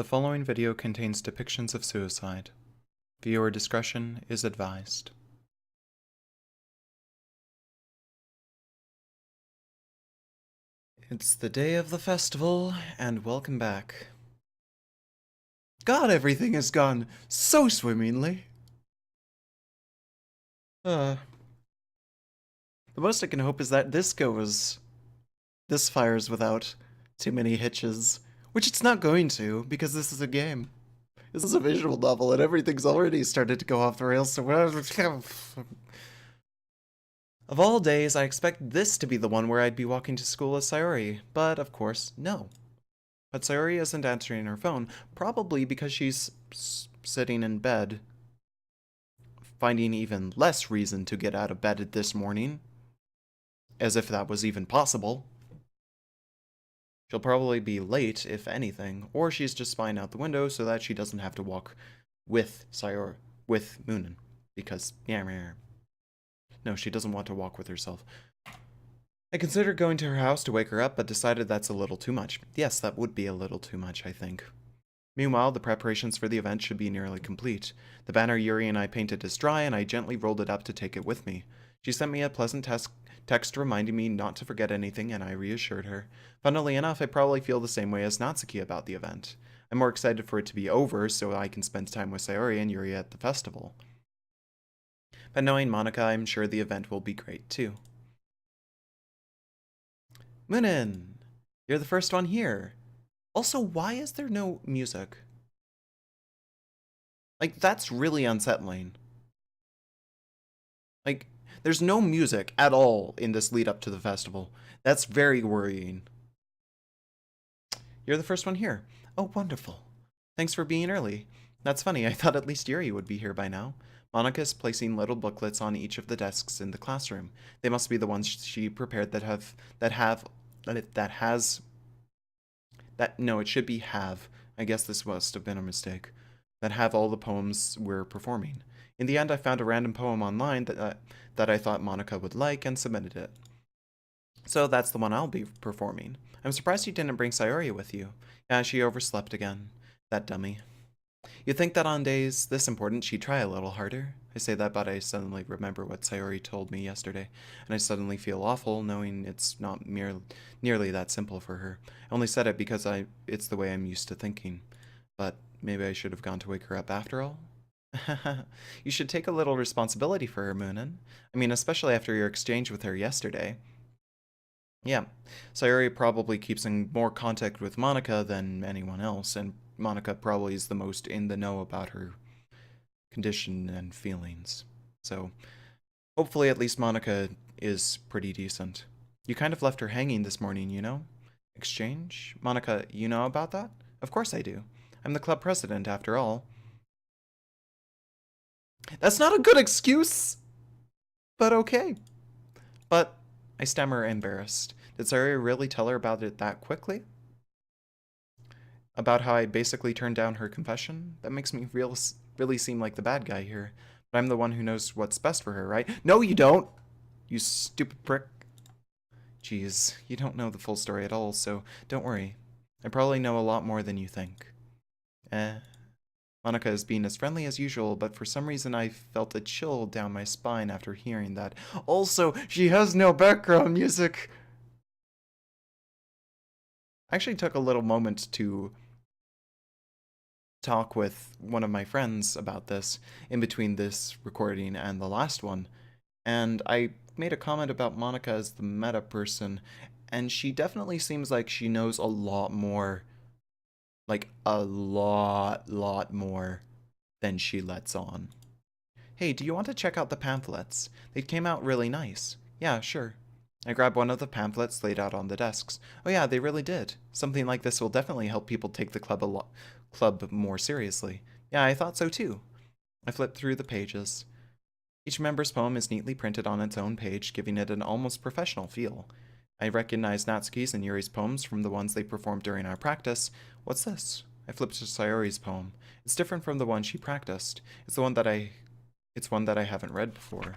The following video contains depictions of suicide. Viewer discretion is advised. It's the day of the festival, and welcome back. God, everything has gone so swimmingly. The most I can hope is that this fires without too many hitches. Which it's not going to, because this is a game. This is a visual novel, and everything's already started to go off the rails, so of all days, I expect this to be the one where I'd be walking to school as Sayori, but of course, no. But Sayori isn't answering her phone, probably because she's sitting in bed, finding even less reason to get out of bed this morning. As if that was even possible. She'll probably be late, if anything, or she's just spying out the window so that she doesn't have to walk with Sayori, with Moonin, because, no, she doesn't want to walk with herself. I considered going to her house to wake her up, but decided that's a little too much. Yes, that would be a little too much, I think. Meanwhile, the preparations for the event should be nearly complete. The banner Yuri and I painted is dry, and I gently rolled it up to take it with me. She sent me a pleasant text reminding me not to forget anything, and I reassured her. Funnily enough, I probably feel the same way as Natsuki about the event. I'm more excited for it to be over so I can spend time with Sayori and Yuri at the festival. But knowing Monika, I'm sure the event will be great too. Moonin, you're the first one here. Also, why is there no music? Like, that's really unsettling. Like, there's no music at all in this lead up to the festival. That's very worrying. You're the first one here. Oh, wonderful. Thanks for being early. That's funny, I thought at least Yuri would be here by now. Monika is placing little booklets on each of the desks in the classroom. They must be the ones she prepared no, it should be have. I guess this must have been a mistake. That have all the poems we're performing. In the end, I found a random poem online that I thought Monika would like and submitted it. So that's the one I'll be performing. I'm surprised you didn't bring Sayori with you. Yeah, she overslept again. That dummy. You'd think that on days this important she'd try a little harder. I say that, but I suddenly remember what Sayori told me yesterday, and I suddenly feel awful knowing it's not nearly that simple for her. I only said it because it's the way I'm used to thinking. But maybe I should have gone to wake her up after all? You should take a little responsibility for her, Moonin. I mean, especially after your exchange with her yesterday. Yeah, Sayori probably keeps in more contact with Monika than anyone else, and Monika probably is the most in the know about her condition and feelings. So, hopefully at least Monika is pretty decent. You kind of left her hanging this morning, you know? Exchange? Monika, you know about that? Of course I do. I'm the club president, after all. That's not a good excuse! But okay. But I stammer, embarrassed. Did Sayori really tell her about it that quickly? About how I basically turned down her confession? That makes me really seem like the bad guy here. But I'm the one who knows what's best for her, right? No, you don't! You stupid prick. Jeez, you don't know the full story at all, so don't worry. I probably know a lot more than you think. Monika is being as friendly as usual, but for some reason I felt a chill down my spine after hearing that. Also, she has no background music! I actually took a little moment to talk with one of my friends about this in between this recording and the last one, and I made a comment about Monika as the meta person, and she definitely seems like she knows a lot more, like a lot more than she lets on. Hey, do you want to check out the pamphlets? They came out really nice. Yeah, sure. I grabbed one of the pamphlets laid out on the desks. Oh yeah, they really did. Something like this will definitely help people take the club more seriously. Yeah, I thought so too. I flipped through the pages. Each member's poem is neatly printed on its own page, giving it an almost professional feel. I recognized Natsuki's and Yuri's poems from the ones they performed during our practice. What's this? I flipped to Sayori's poem. It's different from the one she practiced. It's one that I haven't read before.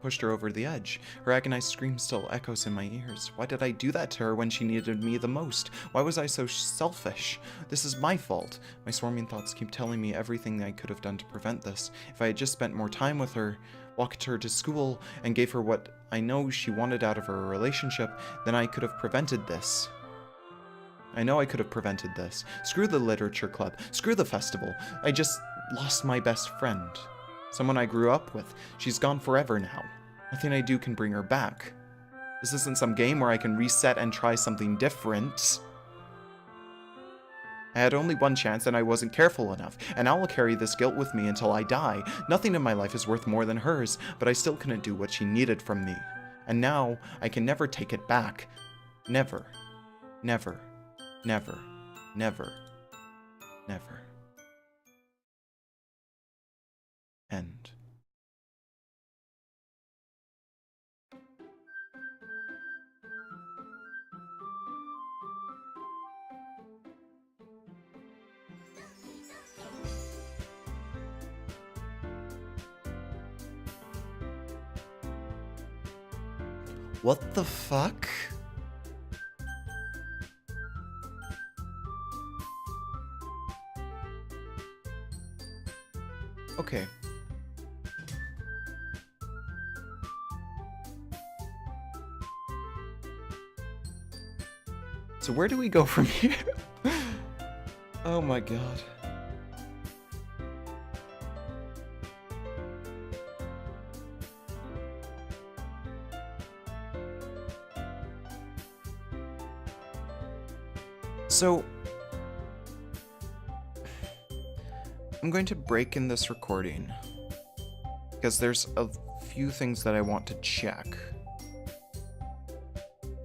pushed her over the edge. Her agonized scream still echoes in my ears. Why did I do that to her when she needed me the most? Why was I so selfish? This is my fault. My swarming thoughts keep telling me everything I could have done to prevent this. If I had just spent more time with her, walked her to school, and gave her what I know she wanted out of her relationship, then I could have prevented this. I know I could have prevented this. Screw the literature club. Screw the festival. I just lost my best friend. Someone I grew up with. She's gone forever now. Nothing I do can bring her back. This isn't some game where I can reset and try something different. I had only one chance and I wasn't careful enough, and I will carry this guilt with me until I die. Nothing in my life is worth more than hers, but I still couldn't do what she needed from me. And now, I can never take it back. Never. Never. Never. Never. Never. End. What the fuck? Okay. So where do we go from here? Oh my god. So, I'm going to break in this recording because there's a few things that I want to check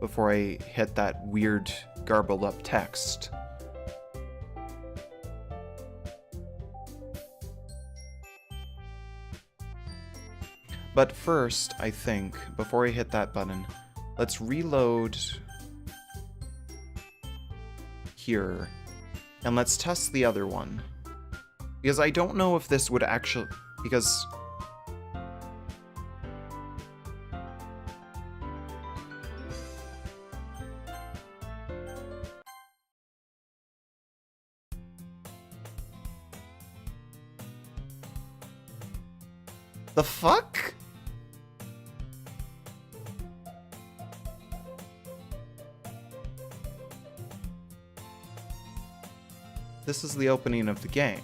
before I hit that weird garbled up text. But first, I think, before I hit that button, let's reload here, and let's test the other one. Because I don't know if this would actually... Because... The fuck? This is the opening of the game.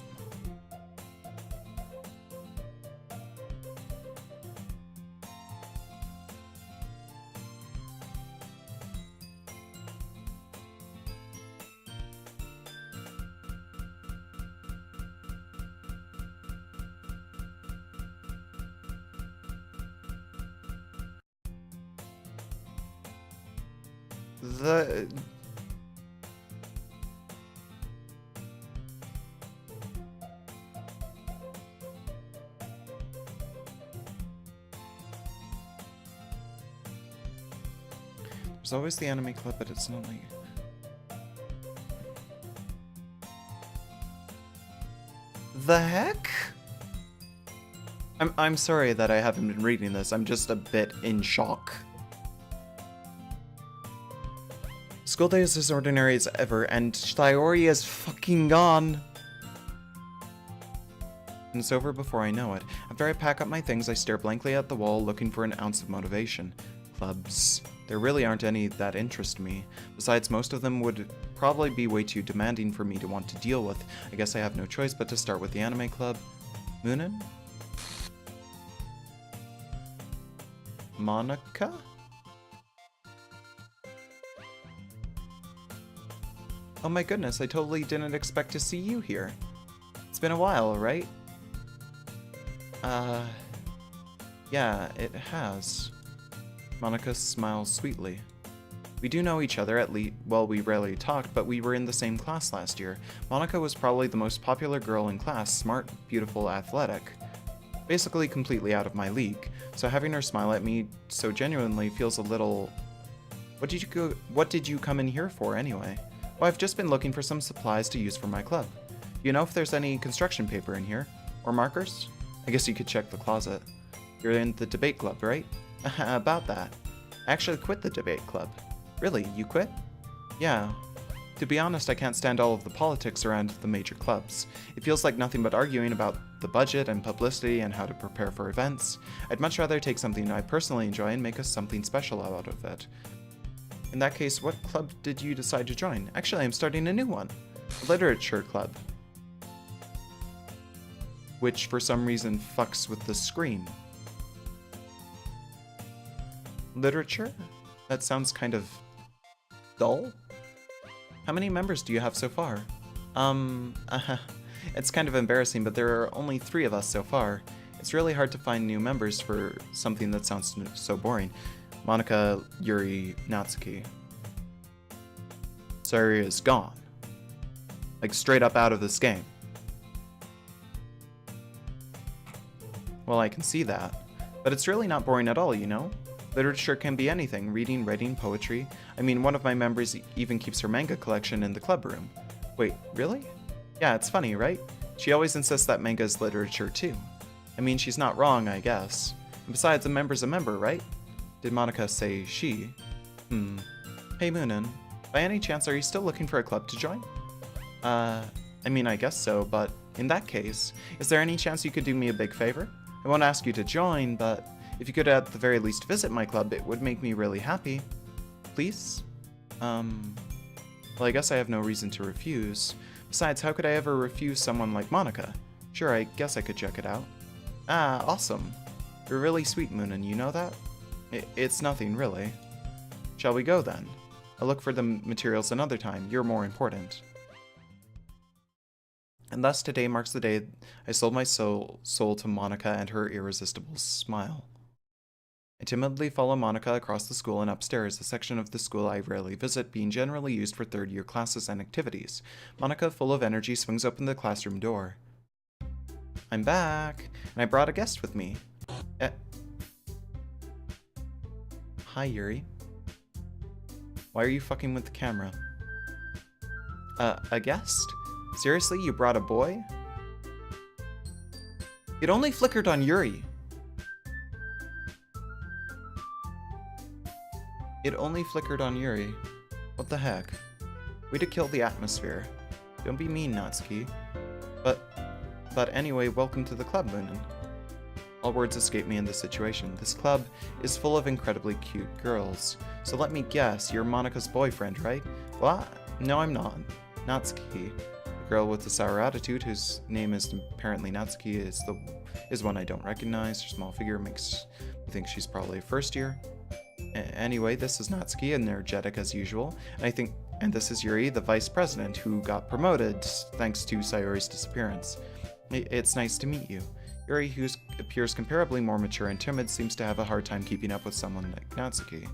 There's always the anime clip, but it's not like... The heck? I'm sorry that I haven't been reading this. I'm just a bit in shock. School day is as ordinary as ever, and Shiori is fucking gone. And it's over before I know it. After I pack up my things, I stare blankly at the wall, looking for an ounce of motivation. Clubs. There really aren't any that interest me. Besides, most of them would probably be way too demanding for me to want to deal with. I guess I have no choice but to start with the anime club. Moonin? Monica? Oh my goodness, I totally didn't expect to see you here. It's been a while, right? Yeah, it has. Monica smiles sweetly. We do know each other, at least, well, we rarely talked, but we were in the same class last year. Monica was probably the most popular girl in class, smart, beautiful, athletic. Basically completely out of my league, so having her smile at me so genuinely feels a little... What did you come in here for, anyway? Well, I've just been looking for some supplies to use for my club. You know if there's any construction paper in here? Or markers? I guess you could check the closet. You're in the debate club, right? About that. I actually quit the debate club. Really, you quit? Yeah. To be honest, I can't stand all of the politics around the major clubs. It feels like nothing but arguing about the budget and publicity and how to prepare for events. I'd much rather take something I personally enjoy and make us something special out of it. In that case, what club did you decide to join? Actually, I'm starting a new one. A literature club. Which, for some reason, fucks with the screen. Literature? That sounds kind of dull? How many members do you have so far? It's kind of embarrassing, but there are only 3 of us so far. It's really hard to find new members for something that sounds so boring. Monika, Yuri, Natsuki. Sayori is gone. Like, straight up out of this game. Well, I can see that. But it's really not boring at all, you know? Literature can be anything, reading, writing, poetry. I mean, one of my members even keeps her manga collection in the club room. Wait, really? Yeah, it's funny, right? She always insists that manga is literature too. I mean, she's not wrong, I guess. And besides, a member's a member, right? Did Monika say she? Hey Moonin, by any chance are you still looking for a club to join? I mean, I guess so, but in that case, is there any chance you could do me a big favor? I won't ask you to join, but if you could at the very least visit my club, it would make me really happy. Please? Well, I guess I have no reason to refuse. Besides, how could I ever refuse someone like Monika? Sure, I guess I could check it out. Ah, awesome. You're really sweet, Moonin, you know that? It's nothing, really. Shall we go, then? I'll look for the materials another time. You're more important. And thus today marks the day I sold my soul to Monika and her irresistible smile. I timidly follow Monika across the school and upstairs, a section of the school I rarely visit, being generally used for third-year classes and activities. Monika, full of energy, swings open the classroom door. I'm back, and I brought a guest with me. Hi, Yuri. Why are you fucking with the camera? A guest? Seriously, you brought a boy? It only flickered on Yuri. It only flickered on Yuri. What the heck? Way to kill the atmosphere. Don't be mean, Natsuki. But anyway, welcome to the club, Moonin. All words escape me in this situation. This club is full of incredibly cute girls. So let me guess, you're Monika's boyfriend, right? What? No, I'm not. Natsuki. The girl with the sour attitude, whose name is apparently Natsuki, is one I don't recognize. Her small figure makes me think she's probably first year. Anyway, this is Natsuki, energetic as usual, and this is Yuri, the vice president, who got promoted thanks to Sayori's disappearance. It's nice to meet you. Yuri, who appears comparably more mature and timid, seems to have a hard time keeping up with someone like Natsuki.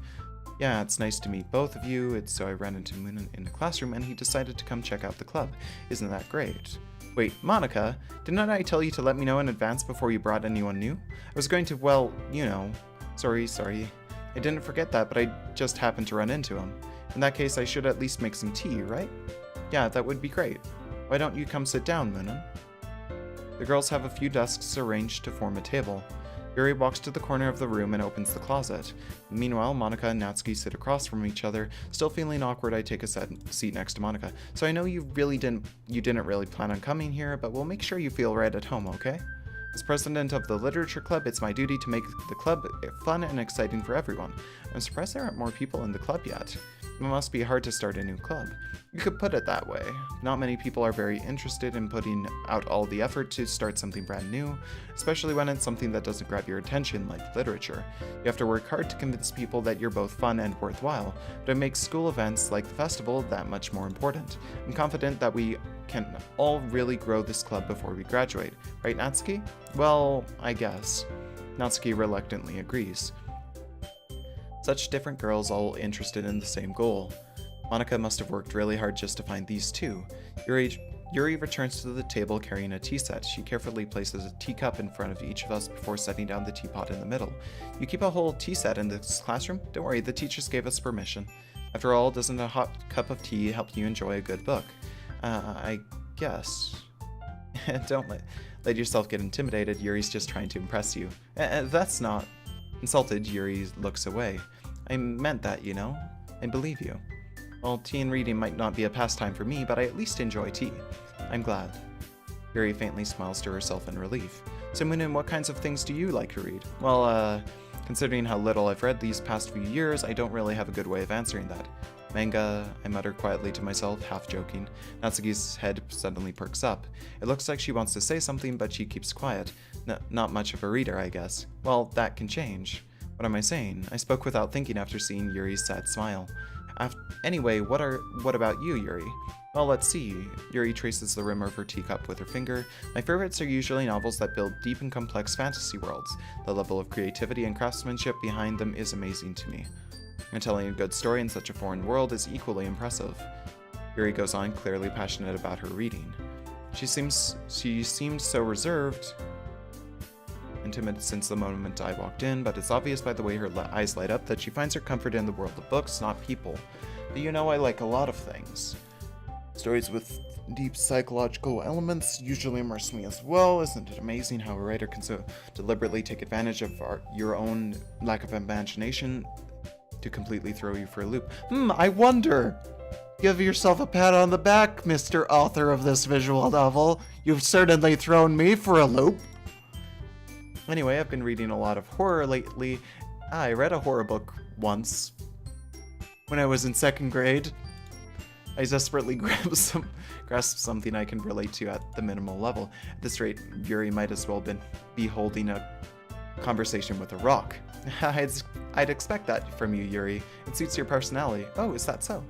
Yeah, it's nice to meet both of you. So I ran into Moonin in the classroom, and he decided to come check out the club. Isn't that great? Wait, Monika, didn't I tell you to let me know in advance before you brought anyone new? I was going to, well, you know. Sorry. I didn't forget that, but I just happened to run into him. In that case, I should at least make some tea, right? Yeah, that would be great. Why don't you come sit down, Moonin? The girls have a few desks arranged to form a table. Yuri walks to the corner of the room and opens the closet. Meanwhile, Monika and Natsuki sit across from each other. Still feeling awkward, I take a seat next to Monika. So I know you didn't really plan on coming here, but we'll make sure you feel right at home, okay? As president of the literature club, it's my duty to make the club fun and exciting for everyone. I'm surprised there aren't more people in the club yet. It must be hard to start a new club. You could put it that way. Not many people are very interested in putting out all the effort to start something brand new, especially when it's something that doesn't grab your attention like literature. You have to work hard to convince people that you're both fun and worthwhile, but it makes school events like the festival that much more important. I'm confident that we can all really grow this club before we graduate. Right, Natsuki? Well, I guess. Natsuki reluctantly agrees. Such different girls all interested in the same goal. Monika must have worked really hard just to find these two. Yuri returns to the table carrying a tea set. She carefully places a teacup in front of each of us before setting down the teapot in the middle. You keep a whole tea set in this classroom? Don't worry, the teachers gave us permission. After all, doesn't a hot cup of tea help you enjoy a good book? I guess. Don't let yourself get intimidated. Yuri's just trying to impress you. That's not... Insulted, Yuri looks away. I meant that, you know? I believe you. Well, tea and reading might not be a pastime for me, but I at least enjoy tea. I'm glad. Yuri faintly smiles to herself in relief. So, Moonin, what kinds of things do you like to read? Well, considering how little I've read these past few years, I don't really have a good way of answering that. Manga, I mutter quietly to myself, half joking. Natsuki's head suddenly perks up. It looks like she wants to say something, but she keeps quiet. Not much of a reader, I guess. Well, that can change. What am I saying? I spoke without thinking after seeing Yuri's sad smile. Anyway, what about you, Yuri? Well, let's see. Yuri traces the rim of her teacup with her finger. My favorites are usually novels that build deep and complex fantasy worlds. The level of creativity and craftsmanship behind them is amazing to me. And telling a good story in such a foreign world is equally impressive. Yuri goes on, clearly passionate about her reading. She seemed so reserved and timid since the moment I walked in, but it's obvious by the way her eyes light up that she finds her comfort in the world of books, not people. But you know I like a lot of things. Stories with deep psychological elements usually immerse me as well. Isn't it amazing how a writer can so deliberately take advantage of your own lack of imagination to completely throw you for a loop? I wonder. Give yourself a pat on the back, Mr. Author of this visual novel. You've certainly thrown me for a loop. Anyway, I've been reading a lot of horror lately. I read a horror book once when I was in 2nd grade. I desperately grasped something I can relate to at the minimal level. At this rate, Yuri might as well be holding a conversation with a rock. I'd expect that from you, Yuri. It suits your personality. Oh, is that so?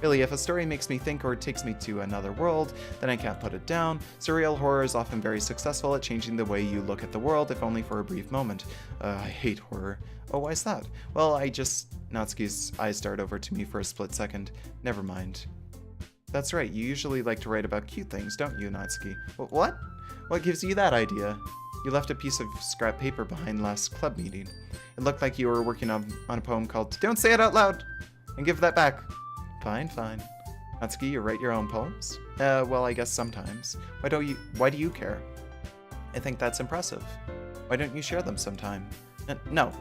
Really, if a story makes me think or takes me to another world, then I can't put it down. Surreal horror is often very successful at changing the way you look at the world, if only for a brief moment. I hate horror. Oh, why's that? Well, Natsuki's eyes dart over to me for a split second. Never mind. That's right, you usually like to write about cute things, don't you, Natsuki? What? What gives you that idea? You left a piece of scrap paper behind last club meeting. It looked like you were working on a poem called Don't Say It Out Loud! And give that back. Fine. Natsuki, you write your own poems? Well, I guess sometimes. Why do you care? I think that's impressive. Why don't you share them sometime? No.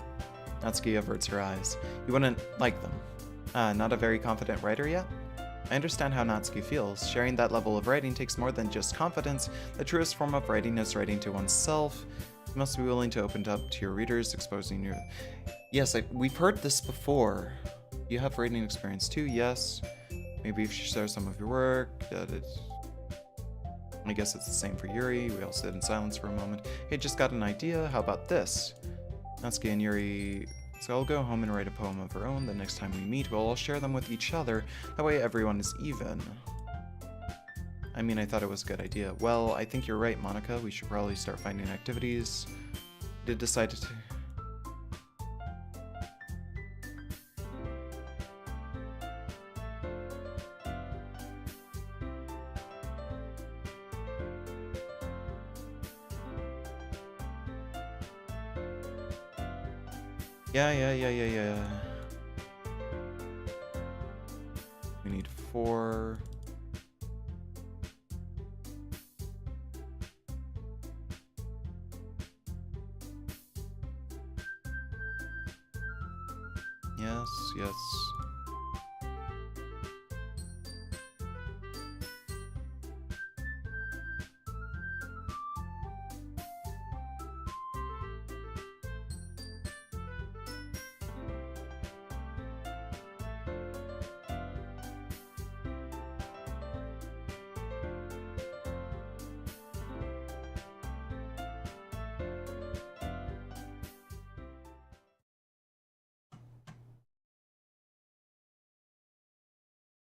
Natsuki averts her eyes. You wouldn't like them. Not a very confident writer yet? I understand how Natsuki feels. Sharing that level of writing takes more than just confidence. The truest form of writing is writing to oneself. You must be willing to open up to your readers, exposing your... Yes, we've heard this before. You have writing experience too, yes. Maybe you should share some of your work. I guess it's the same for Yuri. We all sit in silence for a moment. Hey, just got an idea. How about this? Natsuki and Yuri... So I'll go home and write a poem of her own. The next time we meet, we'll all share them with each other. That way everyone is even. I mean, I thought it was a good idea. Well, I think you're right, Monica. We should probably start finding activities. Did decide to... Yeah. We need 4. Yes.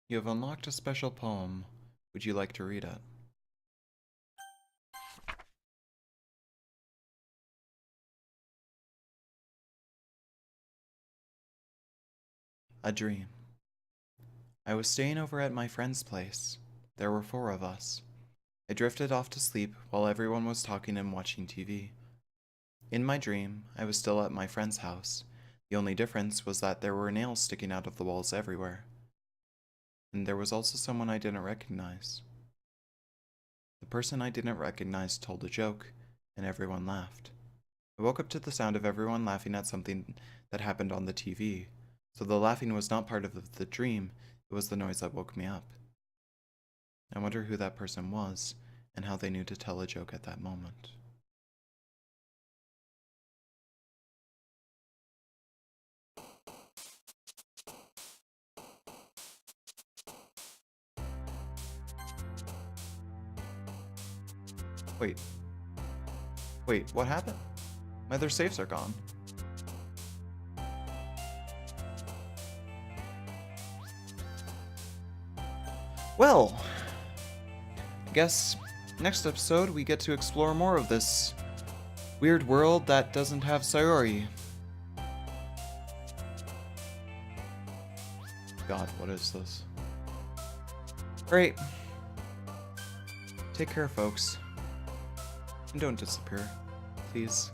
You have unlocked a special poem. Would you like to read it? A dream. I was staying over at my friend's place. There were 4 of us. I drifted off to sleep while everyone was talking and watching TV. In my dream, I was still at my friend's house. The only difference was that there were nails sticking out of the walls everywhere. And there was also someone I didn't recognize. The person I didn't recognize told a joke, and everyone laughed. I woke up to the sound of everyone laughing at something that happened on the TV, so the laughing was not part of the dream, it was the noise that woke me up. I wonder who that person was, and how they knew to tell a joke at that moment. Wait, what happened? My other safes are gone. Well, I guess next episode we get to explore more of this weird world that doesn't have Sayori. God, what is this? Great. Take care, folks. And don't disappear, please.